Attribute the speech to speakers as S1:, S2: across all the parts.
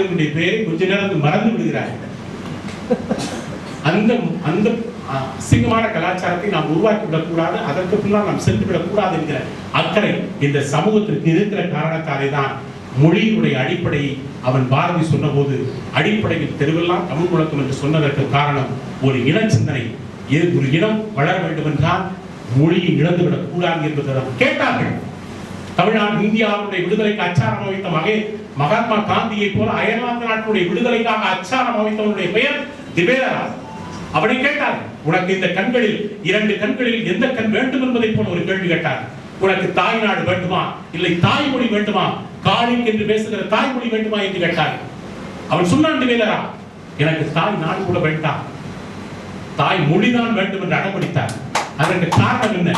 S1: மாநிலத்தினுடைய பெயரை கொஞ்ச நேரத்தில் மறந்து விடுகிறார்கள். அந்த அந்த அசிங்கமான கலாச்சாரத்தை நாம் உருவாக்கி விடக்கூடாது, அதற்கு பின்னால் நாம் சென்று விடக்கூடாது என்கிற அக்கறை இந்த சமூகத்திற்கு இருக்கிற காரணத்தாலே தான் மொழியினுடைய அடிப்படையை அவன் பாரதி சொன்ன போது அடிப்படையில் தெருவெல்லாம் தமிழ் முழக்கம் என்று சொன்னதற்கு காரணம் ஒரு இன சிந்தனை. ஒரு இனம் வளர வேண்டும் என்றால் மொழியை இழந்துவிடக் கூடாது என்பதை கேட்டார்கள். தமிழ்நாடு இந்தியாவுடைய விடுதலைக்கு அச்சாரம் அமைத்த மகாத்மா காந்தியை போல அயர்லாந்து நாட்டுடைய விடுதலைக்காக அச்சாரம் அமைத்தவனுடைய பெயர் திவேரா. அவனை கேட்டார்கள், உனக்கு இந்த கண்களில் 2 கண்களில் எந்த கண் வேண்டும் என்பதை போல ஒரு கேள்வி கேட்டார். உனக்கு தாய்நாடு வேண்டுமா இல்லை தாய்மொழி வேண்டுமா, காலிக்கு என்று பேசுகிற தாய்மொழி வேண்டுமா என்று கேட்டார். அவன் சொன்னான், திவேலரா எனக்கு தாய் நாடு கூட வேண்டாம், தாய் மொழிதான் வேண்டும் என்று அடம்பிடித்தார். அதற்கு காரணம் என்ன?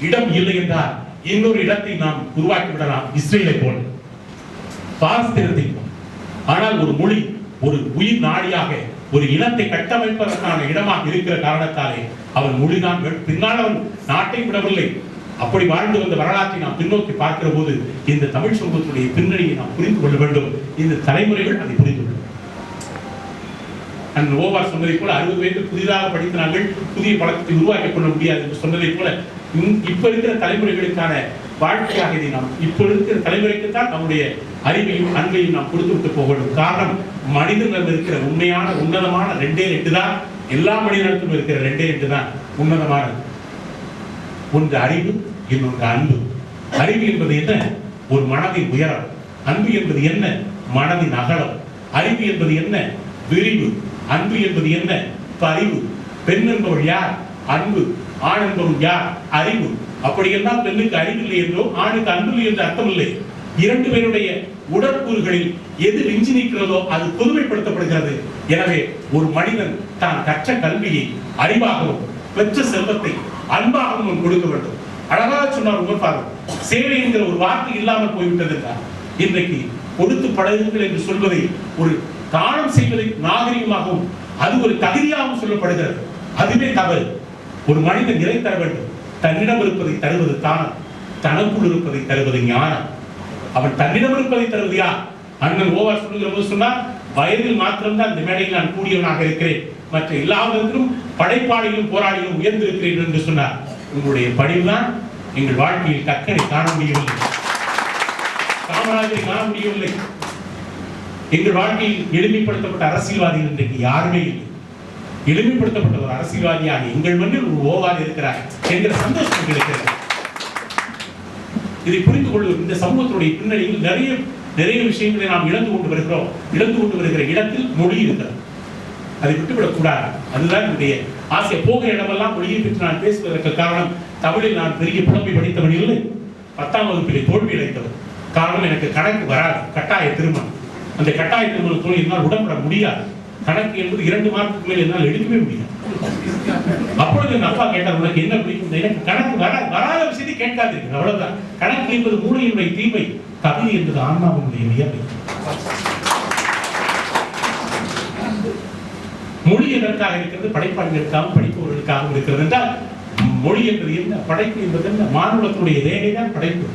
S1: இடம் இல்லை என்றால் இன்னொரு இடத்தை நாம் உருவாக்கி விடலாம், இஸ்ரேலை போல, பாலஸ்தீனத்தை போல. ஆனால் ஒரு மொழி ஒரு உயிர் நாடியாக ஒரு இனத்தை கட்டமைப்பதற்கான இடமாக இருக்கிற காரணத்தாலே அவன் மொழிதான். பின்னால் அவன் நாட்டை விடவில்லை. அப்படி வாழ்ந்து வந்த வரலாற்றை நாம் பின்னோக்கி பார்க்கிற போது இந்த தமிழ் சமூகத்துடைய பின்னணியை நாம் புரிந்து கொள்ள வேண்டும். இந்த தலைமுறைகள் அதை புரிந்து கொள்ள வேண்டும். ஓவார் சொன்னதை போல 60 வயதில் புதிதாக படித்த நாங்கள் புதிய பழக்கத்தை உருவாக்கிக் கொள்ள முடியாது என்று சொன்னதை போல இப்ப இருக்கிற தலைமுறைகளுக்கான வாழ்க்கையாக இதை நாம் இப்ப இருக்கிற தலைமுறைக்கு தான் நம்முடைய அறிவையும் அன்பையும் நாம் கொடுத்து விட்டு போக வேண்டும். காரணம், மனிதர்கள் இருக்கிற உண்மையான உன்னதமான 2 தான், எல்லா மனிதர்களுக்கும் இருக்கிற 2 தான் உன்னதமானது. ஒன்று அறிவு, இன்னொன்று அன்பு. அறிவு என்பது என்ன? ஒரு மனதின் உயரம். அன்பு என்பது என்ன? மனதின் அகலம். அறிவு என்பது என்ன? விரிவு. அன்பு என்பது என்ன? பரிவு. பெண் என்பவள் யார்? அன்பு. ஆண் என்பவள் யார்? அறிவு. அப்படியெல்லாம் பெண்ணுக்கு அறிவில்லை என்றோ ஆணுக்கு அன்பில்லை என்று அர்த்தம் இல்லை. 2 பேருடைய உடற்கூறுகளில் எது விஞ்சி நிற்கிறதோ அது பொதுமைப்படுத்தப்படுகிறது. எனவே ஒரு மனிதன் தான் கற்ற கல்வியை அறிவாகவும் பெற்ற செல்வத்தை அன்பாகவும் கொடுக்க வேண்டும். அழகாக சொன்னார் உமர் ஃபாரூக், சேவை என்கிற ஒரு வார்த்தை இல்லாமல் போய்விட்டது என்றார். இன்றைக்கு கொடுத்து பழகுங்கள் என்று சொல்வதை ஒரு தானம் செய்வதை நாகரிகமாகவும் அது ஒரு தகுதியாகவும் சொல்லப்படுகிறது. அதுவே தவறு. ஒரு மனிதன் நிலை தர வேண்டும். தன்னிடம் இருப்பதை தருவது தானம், தனக்குள் இருப்பதை தருவது ஞானம். அவன் தன்னிடம் இருப்பதை தருவது யார்? அண்ணன் ஓவார் சொல்லுகிற போது சொன்னார், வயதில் மாத்திரம்தான் இந்த மேடையில் நான் கூடியவனாக இருக்கிறேன், மற்ற எல்லாவற்றிலும் படைப்பாளிகளும் போராளிகளும் உயர்ந்திருக்கிறேன் என்று சொன்னார். உங்களுடைய படிவுதான் எங்கள் வாழ்க்கையில் கக்கனை காண முடியவில்லை, காமராஜரை காண முடியவில்லை. எங்கள் வாழ்க்கையில் எளிமைப்படுத்தப்பட்ட அரசியல்வாதிகள் இன்றைக்கு யாருமே இல்லை. எளிமைப்படுத்தப்பட்ட ஒரு அரசியல்வாதியாக எங்கள் மண்ணில் ஒரு ஓவார் இருக்கிறார் என்கிற சந்தோஷம் இருக்கிறது. இதை புரிந்து கொள்ளும் இந்த சமூகத்துடைய பின்னணியில் நிறைய விஷயங்களை நாம் இழந்து கொண்டு வருகிறோம். இழந்து கொண்டு வருகிற இடத்தில் மொழி இருக்கிறது, அதை விட்டுவிடக் கூடாது. அதுதான் என்னுடைய ஆசை. போகிற இடமெல்லாம் மொழியை பற்றி நான் பேசுவதற்கு காரணம், தமிழில் நான் பெரிய புலமை படித்தவன் இல்லை, 10ஆம் வகுப்பிலே தோல்வி அடைந்தவன். காரணம், எனக்கு கணக்கு வராது. கட்டாய திருமணம், அந்த கட்டாய திருமணத்தோடு என்னால் உடன்பட முடியாது. கணக்கு என்பது 2 மார்க்குக்கு மேல் என்னால் எடுக்கவே முடியாது. அப்பொழுது என் அப்பா கேட்டார், உனக்கு என்ன பிடிக்கும்? எனக்கு கணக்கு வராத விஷயத்தை கேட்காதீர்கள், அவ்வளவுதான். கணக்கு என்பது மூளையினுடைய தீமை, கவிதை என்பது ஆன்மாவினுடைய வியர்வை. மொழி எதற்காக இருக்கிறது? படைப்பாளிகளுக்காகவும் படிப்பவர்களுக்காகவும் இருக்கிறது என்றால், மொழி என்பது என்ன? படைப்பு என்பது என்ன? மானுடத்தினுடைய தேவைதான் படைப்பு.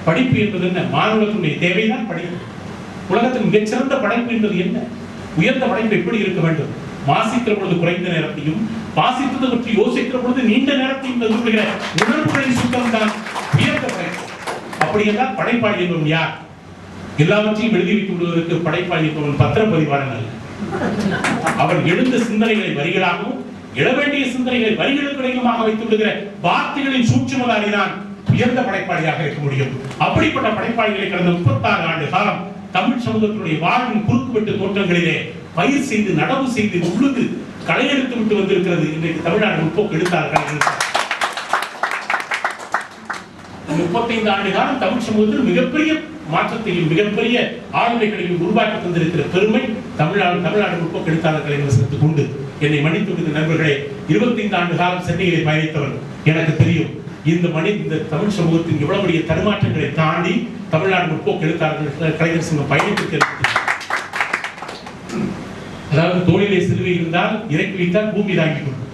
S1: படிப்பு என்பது என்ன? மானுடத்தினுடைய தேவைதான் படிப்பு. உலகத்தின் மிகச்சிறந்த படைப்பு என்பது என்ன? உயர்ந்த படைப்பு எப்படி இருக்க வேண்டும்? வாசிக்கிற பொழுது குறைந்த நேரத்தையும், வாசித்தது பற்றி யோசிக்கிற பொழுது நீண்ட நேரத்தையும் சொல்லுகிற உணர்வுகளின் சுத்தம் தான் உயர்ந்த படைப்பு. அப்படியெல்லாம் படைப்பாளி என்பவன் யார்? எல்லாவற்றையும் எழுதி வைத்து விடுவதற்கு படைப்பாளி என்பவன் பத்திரப்பதிவாளன் அல்ல. அவன் எழுந்த சிந்தனைகளை வரிகளாகவும், எழ வேண்டிய சிந்தனைகளை வரிகளுக்கு இடையிலுமாக வைத்து விடுகிற வார்த்தைகளின் சூட்சுமதாரிதான் உயர்ந்த படைப்பாளியாக இருக்க முடியும். அப்படிப்பட்ட படைப்பாளிகளை கடந்த 36 ஆண்டு காலம் தமிழ் சமூகத்தினுடைய வாழ்வின் குறுக்குவெட்டு தோற்றங்களிலே பயிர் செய்து, நடவு செய்து, உழுது களையெடுத்து விட்டு வந்திருக்கிறது இன்றைக்கு தமிழ்நாடு முற்போக்கு எழுத்தாளர்கள். 35 ஆண்டு காலம் தமிழ் சமூகத்தில் மிகப்பெரிய மாற்றத்தையும் மிகப்பெரிய ஆளுமைகளையும் உருவாக்கி தந்திருக்கிற பெருமை தமிழ்நாடு முற்போக்கு எழுத்தாளர்களை விமர்சனத்துக்கு உண்டு. என்னை மன்னித்து விடுகிற நண்பர்களே, 25 ஆண்டு காலம் சென்னையிலே பயணித்தவன் எனக்கு தெரியும். இந்த தமிழ் சமூகத்தின் இவ்வளவு பெரிய தடுமாற்றங்களை தாண்டி தமிழ்நாடு முற்போக்கு எழுத்தாளர்கள் கலைஞர் சங்கம் பயணித்திருக்கிறது. அதாவது தோளிலே சிலுவை இருந்தால் இறக்கி வைத்தால் பூமி தாங்கிக் கொள்ளும்,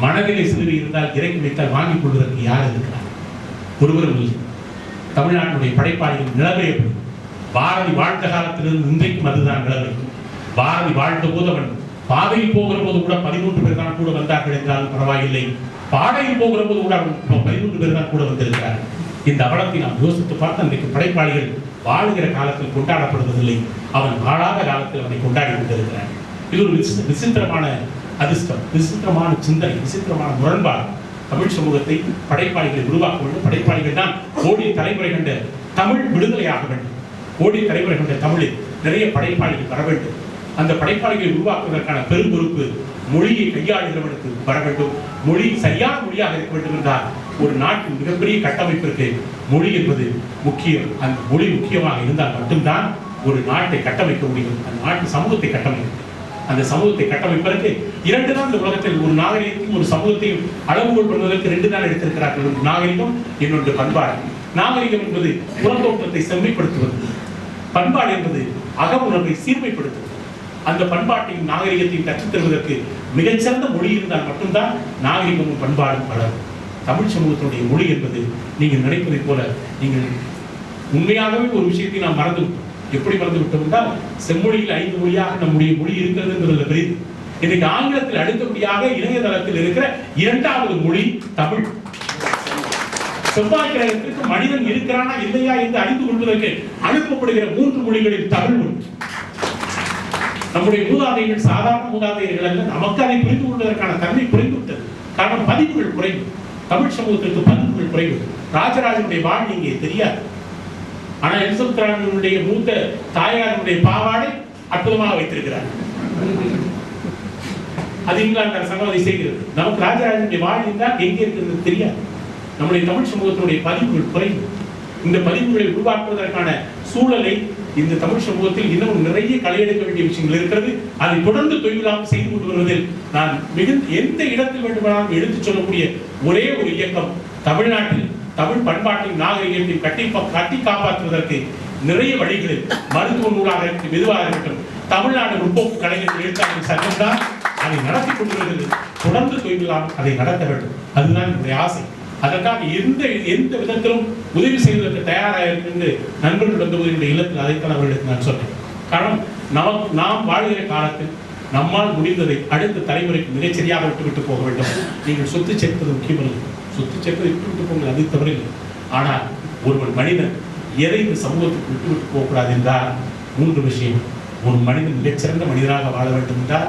S1: மனதிலே சிலுவை இருந்தால் இறக்கி வைத்தால் வாங்கிக் கொள்வதற்கு யார் இருக்கிறார்? ஒருவரும் இல்லை. தமிழ்நாட்டினுடைய படைப்பாளிகள் நிலைமை எப்படி? பாரதி வாழ்ந்த காலத்திலிருந்து இன்றைக்கும் அதுதான் நிலைமை. பாரதி வாழ்ந்த போது அவன் பாதையில் போகிற போது கூட 13 பேர் தான் கூட வந்தார்கள் என்றாலும் பரவாயில்லை, பாடையில் போகிற போது கூட 13 பேர் தான் கூட வந்திருக்கிறார்கள். இந்த அவலத்தை நாம் யோசித்து பார்த்து அன்றைக்கு படைப்பாளிகள் வாழுகிற காலத்தில் கொண்டாடப்படுவதில்லை, அவன் வாழாத காலத்தில் அவனை கொண்டாடி கொண்டிருக்கிறான். இது ஒரு விசித்திரமான அதிர்ஷ்டம், விசித்திரமான சிந்தனை, விசித்திரமான முரண்பாடு. தமிழ் சமூகத்தை படைப்பாளிகளை உருவாக்க வேண்டும். படைப்பாளிகள் தான் கோடி தலைமுறை கண்ட தமிழ் விடுதலையாக வேண்டும். கோடி தலைமுறை கண்ட தமிழில் நிறைய படைப்பாளிகள் வர வேண்டும். அந்த படைப்பாளிகளை உருவாக்குவதற்கான பெரும் பொறுப்பு மொழியை கையாளுகிறவனுக்கு வர வேண்டும். மொழி சரியான மொழியாக இருக்க வேண்டும் என்றால் ஒரு நாட்டின் மிகப்பெரிய கட்டமைப்பிற்கு மொழி என்பது முக்கியம். அந்த மொழி முக்கியமாக இருந்தால் மட்டும்தான் ஒரு நாட்டை கட்டமைக்க முடியும். அந்த நாட்டு சமூகத்தை கட்டமைக்க, அந்த சமூகத்தை கட்டமைப்பதற்கு 2 நாள் இந்த உலகத்தில் ஒரு நாகரிகத்தையும் ஒரு சமூகத்தையும் அளவுகோல் பண்ணுவதற்கு 2 நாள் எடுத்திருக்கிறார்கள். ஒரு நாகரிகம், இன்னொன்று பண்பாடு. நாகரிகம் என்பது புறத்தோற்றத்தை செம்மைப்படுத்துவது, பண்பாடு என்பது அகமுணர்வை சீர்மைப்படுத்துவது. அந்த பண்பாட்டையும் நாகரிகத்தையும் கற்றுத் தருவதற்கு மிகச்சிறந்த மொழி இருந்தால் மட்டும்தான் நாகரிகமும் பண்பாடும் வளரும். தமிழ் சமூகத்தினுடைய மொழி என்பது நீங்கள் நினைப்பதை போல நீங்கள் உண்மையாகவே ஒரு விஷயத்தை நாம் மறந்துவிட்டோம். எப்படி மறந்துவிட்டோம் என்றால், செம்மொழியில் 5 மொழியாக நம்முடைய மொழி இருக்கிறது என்பதில் பெரியது. இன்னைக்கு ஆங்கிலத்தில் அடுத்தபடியாக இணையதளத்தில் இருக்கிற 2வது மொழி தமிழ். செவ்வாய் கிரகத்திற்கு மனிதன் இருக்கிறானா இல்லையா என்று அறிந்து கொள்வதற்கு அனுப்பப்படுகிற 3 மொழிகளில் தமிழ் மொழி. நம்முடைய மூதாதைகள் சாதாரண மூதாதையர்கள் அல்ல, நமக்கு அதை புரிந்து கொள்வதற்கான தன்மை குறைந்துவிட்டது. காரணம் பதிவுகள் குறைவு. தமிழ் சமூகத்திற்கு பதிவுகள் குறைவு. ராஜராஜனுடைய வாழ் இங்கே தெரியாது. ஆனால் எலிசபெத் ராணியினுடைய மூத்த தாயாருடைய பாவாடை அற்புதமாக வைத்திருக்கிறார். அது இங்கிலாந்து அரசாங்கம் அதை செய்கிறது. நமக்கு ராஜராஜனுடைய வாழ் இருந்தால் எங்கே இருக்கிறது தெரியாது. நம்முடைய தமிழ் சமூகத்தினுடைய பதிவுகள் குறைவு. இந்த பதிவுகளை உருவாக்குவதற்கான சூழலை இந்த தமிழ் சமூகத்தில் இன்னும் நிறைய களையெடுக்க வேண்டிய விஷயங்கள் இருக்கிறது. அதை தொடர்ந்து தொய்வில்லாமல் செய்து கொண்டு வருவதில் நான் எந்த இடத்தில் வேண்டுமானாலும் எடுத்துச் சொல்லக்கூடிய ஒரே ஒரு இயக்கம் தமிழ்நாட்டில் தமிழ் பண்பாட்டின் நாகரிகத்தை கட்டி காப்பாற்றுவதற்கு நிறைய வழிகளில் மருத்துவ நூலாக இருக்கட்டும், மெதுவாக இருக்கட்டும், தமிழ்நாடு முற்போக்கு கலைஞர்கள் எழுத்தாளர்கள் சங்கம் தான் அதை நடத்தி கொண்டு வருகிறது. தொடர்ந்து தொய்வில்லாமல் அதை நடத்த வேண்டும். அதுதான் என்னுடைய ஆசை. அதற்காக எந்த விதத்திலும் உதவி செய்வதற்கு தயாராக இருந்து நண்பர்கள் வந்தபோது என்னுடைய இல்லத்தில் அதைத்தான் அவர்களுக்கு நான் சொன்னேன். காரணம், நாம் வாழ்கிற காலத்தில் நம்மால் முடிந்ததை அடுத்த தலைமுறைக்கு மிகச்சரியாக விட்டுவிட்டு போக வேண்டும். நீங்கள் சொத்து சேர்ப்பது முக்கியமல்ல, சொத்து சேர்ப்பதை விட்டுவிட்டு போங்க, அது தவறில்லை. ஆனால் ஒருவன் மனிதன் எதை இந்த சமூகத்துக்கு விட்டுவிட்டு போகக்கூடாது என்றால் 3 விஷயம். ஒரு மனிதன் மிகச்சிறந்த மனிதனாக வாழ வேண்டும் என்றால்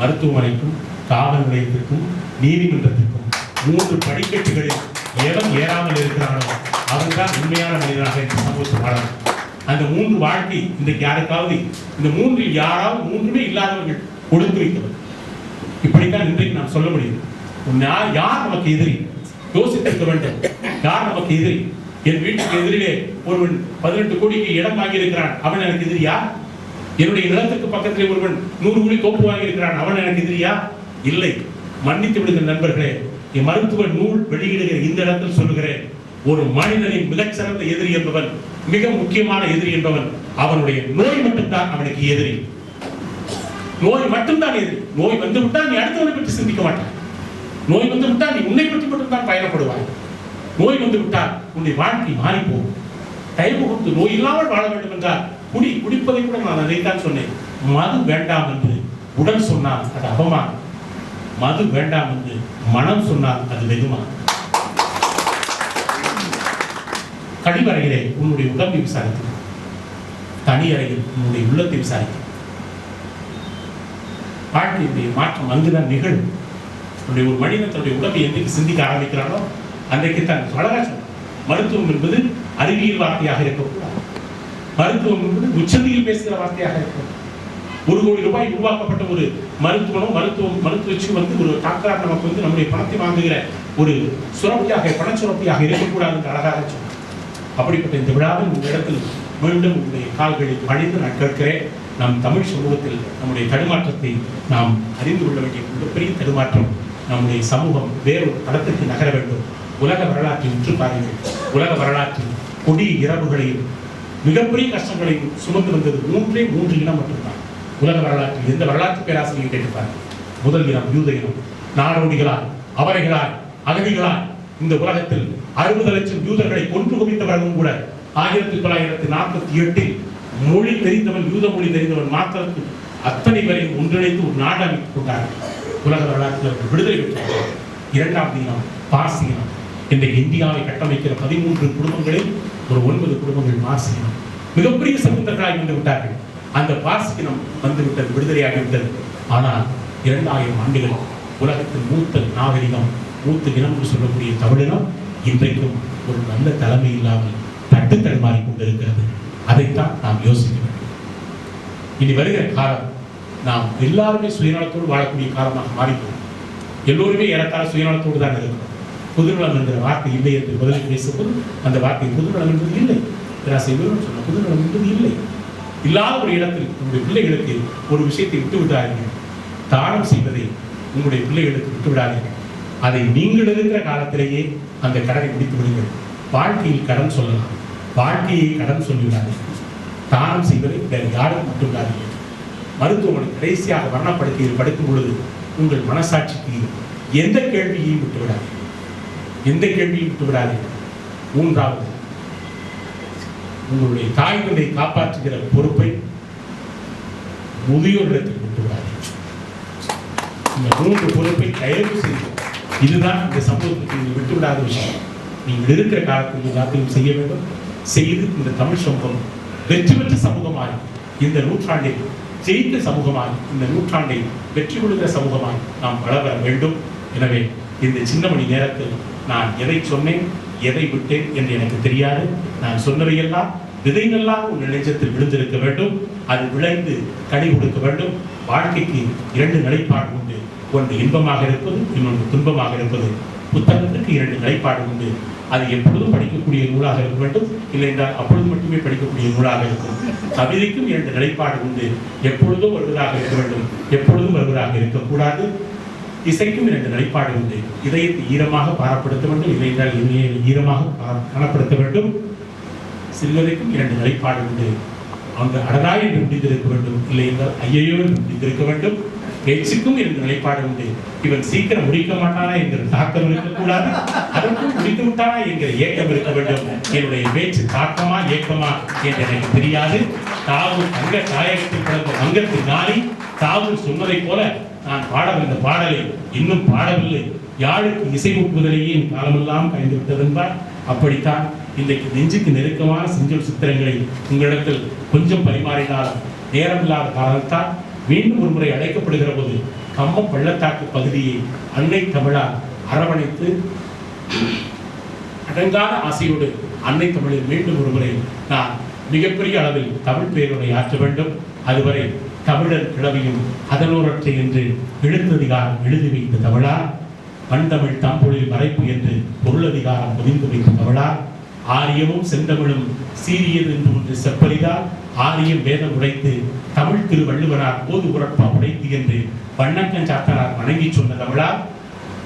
S1: மருத்துவமனைக்கும் காவல் நிலையத்திற்கும் நீதிமன்றத்திற்கும் 3 படிக்கட்டுகளில் எவன் ஏறாமல் இருக்கிறானோ அவன்தான் உண்மையான மனிதனாக இந்த சமூகத்தில் வாழணும். அந்த 3 வாழ்க்கை இன்றைக்கு யாருக்காவது இந்த 3இல் யாராவது 3மே இல்லாதவர்கள் கொடுத்து வைத்தவர். இப்படித்தான் இன்றைக்கு நாம் சொல்ல முடியும். யார் நமக்கு எதிரி யோசித்திருக்க வேண்டும். யார் நமக்கு எதிரி? என் வீட்டுக்கு எதிரிலே ஒருவன் 18 கோடிக்கு இடம் வாங்கி இருக்கிறான், அவன் எனக்கு எதிரியா? என்னுடைய நிலத்துக்கு பக்கத்திலே ஒருவன் 100 கோடி தோப்பு வாங்கி இருக்கிறான், அவன் எனக்கு எதிரியா? இல்லை. மன்னித்து விடுகிற நண்பர்களே, மருத்துவ நூல் வெளியிடுகிற இந்த இடத்தில் சொல்லுகிறேன், ஒரு மனிதனின் மிகச்சிறந்த எதிரி என்பவன், மிக முக்கியமான எதிரி என்பவன் அவனுடைய நோய் மட்டும்தான் அவனுக்கு எதிரி. நோய் மட்டும்தான் எதிரி. நோய் வந்து விட்டால் நீ அடுத்தவனை பற்றி சிந்திக்க மாட்டாய். நோய் வந்து விட்டால் நீ உன்னை பற்றி மட்டும்தான் பயணப்படுவாய். நோய் வந்து விட்டால் உன்னுடைய வாழ்க்கை மாறி போகும். தயவு கொடுத்து நோய் இல்லாமல் வாழ வேண்டும் என்றால் குடிப்பதை கூட நான் அதைத்தான் சொன்னேன். மது வேண்டாம் என்று உடல் சொன்னால் அது அவமானம், மது வேண்டாம் என்று மனம் சொன்னால் அது வெகுமானம். கழிவறையிலே உன்னுடைய உடம்பை விசாரித்து, தனி அறையில் உன்னுடைய உள்ளத்தை விசாரித்து, வாழ்க்கையுடைய மாற்றம் அங்குதான் நிகழும். ஒரு மனிதன் தன்னுடைய உடம்பை என்றைக்கு சிந்திக்க ஆரம்பிக்கிறானோ அன்றைக்கு தான் அழகா சொன்னார். மருத்துவம் என்பது அறிவியல் வார்த்தையாக இருக்கக்கூடாது. மருத்துவம் என்பது உச்சந்தியில் பேசுகிற வார்த்தையாக இருக்கும். 1 கோடி ரூபாய் உருவாக்கப்பட்ட ஒரு மருத்துவனோ மருத்துவச்சி ஒரு டாக்டர் நமக்கு நம்முடைய பணத்தை வாங்குகிற ஒரு சுரப்பியாக, பணச்சுரப்பியாக இருக்கக்கூடாது என்று அழகாக சொன்னார். அப்படிப்பட்ட இந்த விழாவில் உங்கள் இடத்தில் மீண்டும் உங்களுடைய கால்களில் பணிந்து நான் கேட்கிறேன். நம் தமிழ் சமூகத்தில் நம்முடைய தடுமாற்றத்தை நாம் அறிந்து கொள்ள வேண்டிய மிகப்பெரிய தடுமாற்றம். நம்முடைய சமூகம் வேறொரு தளத்திற்கு நகர வேண்டும். உலக வரலாற்றை உற்று பாருங்கள். உலக வரலாற்றில் கொடிய இரவுகளையும் மிகப்பெரிய கஷ்டங்களையும் சுமந்து வந்தது 3 இனம் மட்டும்தான். உலக வரலாற்றில் எந்த வரலாற்று பேராசிரியர் கேட்டுப்பார். முதல் இனம் யூத இனம். நாடோடிகளால், அவரைகளால், அகதிகளால் இந்த உலகத்தில் 60 லட்சம் யூதர்களை கொன்று குவித்தவர்களும் கூட 1948 மொழி தெரிந்தவன், யூத மொழி தெரிந்தவன் மாத்திரத்தில் அத்தனை பேரையும் ஒன்றிணைத்து ஒரு நாடு அமைத்துக் கொண்டார்கள். உலக வரலாற்றில் விடுதலை பெற்றார்கள். இரண்டாம் இனம் பார்சி இனம். இன்றைக்கு இந்தியாவை கட்டமைக்கிற 13 குடும்பங்களில் ஒரு 9 குடும்பங்கள் பார்சி இனம். மிகப்பெரிய சமுத்திரங்களாய் வந்து விட்டார்கள். அந்த பார்சி இனம் வந்துவிட்டது, விடுதலையாகிவிட்டது. ஆனால் 2000 ஆண்டுகள் உலகத்தின் மூத்த நாகரிகம், மூத்த இனம் என்று சொல்லக்கூடிய தமிழினம் இன்றைக்கும் ஒரு நல்ல தலைமை இல்லாமல் தட்டு தடுமாறி கொண்டிருக்கிறது. அதைத்தான் நாம் யோசிக்க வேண்டும். இனி வருகிற காலம் நாம் எல்லாருமே சுயநலத்தோடு வாழக்கூடிய காலமாக மாறிப்போம். எல்லோருமே ஏறத்தாழ சுயநலத்தோடு தான் இருக்கிறோம். பொதுநலம் என்கிற வார்த்தை இல்லை என்று முதலில் பேசும்போது அந்த வார்த்தை பொதுநலம் என்பது இல்லை. சொன்ன பொதுநலம் என்பது இல்லை. இல்லாத ஒரு இடத்தில் உங்களுடைய பிள்ளைகளுக்கு ஒரு விஷயத்தை விட்டு விடாதீர்கள். தானம் செய்வதை உங்களுடைய பிள்ளைகளுக்கு விட்டு விடாதீர்கள். அதை நீங்கள் இருக்கிற காலத்திலேயே அந்த கடனை முடித்து விடுங்கள். வாழ்க்கையில் கடன் சொல்லலாம், வாழ்க்கையை கடன் சொல்லிவிடாதீர்கள். தானம் செய்வதை வேறு யாரும் மட்டும் விடாதீர்கள். மருத்துவமனை கடைசியாக மரணப்படுக்கையில் படுக்கும் பொழுது உங்கள் மனசாட்சிக்கு எந்த கேள்வியையும் விட்டு விடாதீர்கள். எந்த கேள்வியும் விட்டு விடாதீர்கள். மூன்றாவது, உங்களுடைய தாய் தந்தை காப்பாற்றுகிற பொறுப்பை முதியோரிடத்தில் விட்டு விடாதீர்கள். இந்த 3 பொறுப்பை தயவு செய்து, இதுதான் இந்த சமூகத்துக்கு நீங்கள் விட்டுவிடாத விஷயம். நீங்கள் இருக்கிற காலத்தில் எல்லாத்தையும் செய்ய வேண்டும். செய்து இந்த தமிழ் சமூகம் வெற்றி பெற்ற சமூகமாய், இந்த நூற்றாண்டை ஜெயித்த சமூகமாய், இந்த நூற்றாண்டை வெற்றி கொள்கிற சமூகமாய் நாம் வளர வேண்டும். எனவே இந்த சின்ன மணி நேரத்தில் நான் எதை சொன்னேன், எதை விட்டேன் என்று எனக்கு தெரியாது. நான் சொன்னவையெல்லாம் விதைகளெல்லாம் உங்கள் நெஞ்சத்தில் விழுந்திருக்க வேண்டும். அது விளைந்து கனி கொடுக்க வேண்டும். வாழ்க்கைக்கு 2 நிலைப்பாடு உண்டு. ஒன்று இன்பமாக இருப்பது, இன்னொன்று துன்பமாக இருப்பது. புத்தகத்துக்கு 2 நிலைப்பாடு உண்டு. அது எப்பொழுதும் படிக்கக்கூடிய நூலாக இருக்க வேண்டும், இல்லை என்றால் அப்பொழுது மட்டுமே படிக்கக்கூடிய நூலாக இருக்கும். கவிதைக்கும் 2 நிலைப்பாடு உண்டு. எப்பொழுதும் வருவதாக இருக்க வேண்டும், எப்பொழுதும் வருவதாக இருக்கக்கூடாது. இசைக்கும் 2 நிலைப்பாடு உண்டு. இதயத்தை ஈரமாக பாரப்படுத்த வேண்டும், இல்லை என்றால் இனியை ஈரமாக காணப்படுத்த வேண்டும். சில்லறைக்கும் 2 நிலைப்பாடு உண்டு. அவங்க அடராய் என்று முடிந்திருக்க வேண்டும், இல்லை என்றால் ஐயையோ என்று முடிந்திருக்க வேண்டும். பேச்சுக்கும் 2 நிலைப்பாடு உண்டு. இவன் சீக்கிரம் முடிக்க மாட்டானா என்கிற தாக்கம் இருக்கக்கூடாது, அதற்கும் முடித்து விட்டானா என்கிற ஏக்கம் இருக்க வேண்டும். என்னுடைய பேச்சு தாக்கமா ஏக்கமா என்று எனக்கு தெரியாது. தாவூர் தங்க தாயகத்தில் பிறந்த வங்கத்தின் நாளி தாவூர் சொன்னதை போல நான் பாட வந்த பாடலை இன்னும் பாடவில்லை. யாழுக்கு இசை ஊட்டுவதிலேயே என் காலமெல்லாம் கழிந்து விட்டது என்பார். அப்படித்தான் இன்றைக்கு நெஞ்சுக்கு நெருக்கமான செஞ்சொல் சித்திரங்களை உங்களிடத்தில் கொஞ்சம் பரிமாறினாலும் நேரமில்லாத காரணத்தால் மீண்டும் ஒரு முறை அழைக்கப்படுகிற போது கம்பம் பள்ளத்தாக்கு பகுதியை அன்னை தமிழால் அரவணைத்து அடங்காத ஆசையோடு அன்னை தமிழில் மீண்டும் ஒரு முறை நான் மிகப்பெரிய அளவில் தமிழ் பேருரை ஆற்ற வேண்டும். அதுவரை தமிழர் கிளவியும் அதனோரற்றை என்று எழுத்ததிகாரம் எழுதி வைத்த தமிழார், பண்டமிழ் தம்பொழில் மறைப்பு என்று பொருளதிகாரம் பதிந்து வைத்த தமிழார், ஆரியமும் செந்தமிழும் சீரியது என்று ஒன்று செப்பரிதால் ஆரியம் வேதம் உடைத்து தமிழ் திருவள்ளுவரார் போது உரட்பா உடைத்து என்று வண்ணக்கஞ்சாத்தனார் வணங்கி சொன்ன தமிழார்,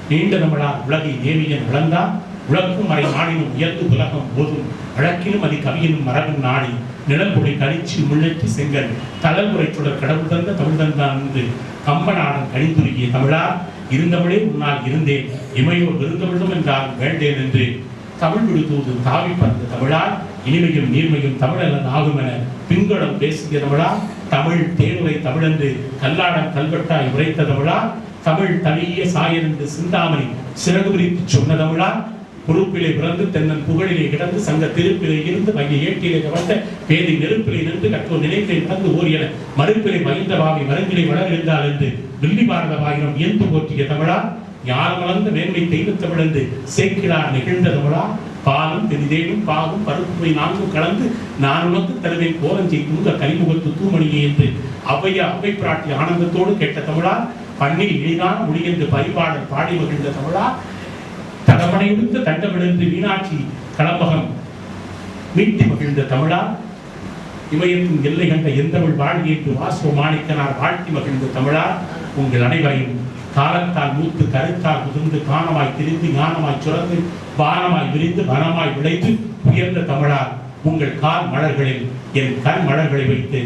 S1: நீண்ட தமிழார் உலகை ஏவியன் விளந்தார், உலகும் மறை நாடினும் உயர்ந்து உலகம் போதும் வழக்கிலும் அதி கவியினும் மரபும் நாடி நிழல்புடை கழிச்சு முள்ளற்றி செங்கல் தளர்முறை சுடர் கடவுள் தந்த தமிழ் தந்தான் என்று கம்பநாடன் கணிந்துருகிய தமிழார், இருந்தவளே உன்னால் இருந்தேன் இமையோர் விருந்தமிழும் என்றாலும் வேண்டேன் என்று தமிழ் விடுத்தூது தாவி பறந்த தமிழார், இனிமையும் நீர்மையும் தமிழன் ஆகும் என பின்கடம் பேசிய தமிழார், தமிழ் தேனுரை தமிழென்று கல்லாடம் கல்வெட்டாய் உரைத்த தமிழார், தமிழ் தனிய சாயன் என்று சிந்தாமணி சிறகு விரித்து சொன்ன தமிழார், பொறுப்பிலே பிறந்து தென்னன் புகழிலே கிடந்து சங்க திருப்பிலே இருந்து மைய ஏட்டிலே கவர்ந்த பேதை நெருப்பிலே நின்று கற்றோர் நினைப்பிலே நடந்து ஓர் என மறுப்பிலே மகிழ்ந்த பாவி மருங்கிலே வளர் இருந்தால் என்று வில்லி பாரத வாயினம் இயந்து போற்றிய தமிழார், ஞானம் வளர்ந்த மேன்மை தெய்வ தமிழென்று சேக்கிழார் நிகழ்ந்த தமிழார், பாலும் பெரிதேனும் பாகும் பருப்புமை 4 கலந்து நான் உனக்கு தருவேன் கோலஞ்சை துங்க கலிமுகத்து தூமணியே என்று அவ்வையா அவ்வை பிராட்டி ஆனந்தத்தோடு கேட்ட தமிழார், பண்ணில் இனிதான் மொழி என்று பரிபாடல் பாடி மகிழ்ந்த தமிழார், தடமனையுடுத்த தண்டமிழந்து மீனாட்சி களம்பகம் மீட்டி மகிழ்ந்த தமிழார், இமயத்தின் எல்லை கண்ட எந்தமிழ் வாழ்வி என்று வாசோ மாணிக்கனார் வாழ்த்தி மகிழ்ந்த தமிழார், உங்கள் அனைவரையும் காலத்தால் மூத்து கருத்தால் முதிர்ந்து காணமாய் திரிந்து ஞானமாய் சுரந்து வானமாய் விரிந்து வனமாய் விளைந்து உயர்ந்த தமிழார், உங்கள் கால் மலர்களில் என் கண் மலர்களை வைத்து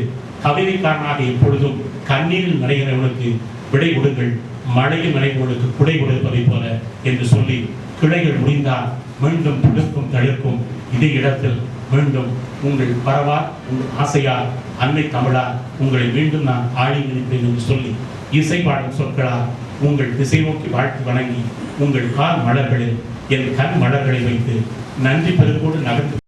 S1: கவிதைக்காரனாக எப்பொழுதும் கண்ணீரில் நடைகிறவனுக்கு விடை கொடுங்கள், மழையில் நடைபவனுக்கு குடை கொடுப்பதை போல என்று சொல்லி கிளைகள் முடிந்தால் மீண்டும் துடுக்கும் தளிர்க்கும் இதே இடத்தில் மீண்டும் உங்கள் பரவா உங்கள் ஆசையால் அன்னை தமிழால் உங்களை மீண்டும் நான் ஆடி நினைப்பேன் என்று சொல்லி இசை பாடும் சொற்களால் உங்கள் திசை நோக்கி வாழ்த்து வணங்கி உங்கள் கால் மலர்களில் என் கண் மலர்களை வைத்து நன்றி பெருக்கோடு நகர்ந்து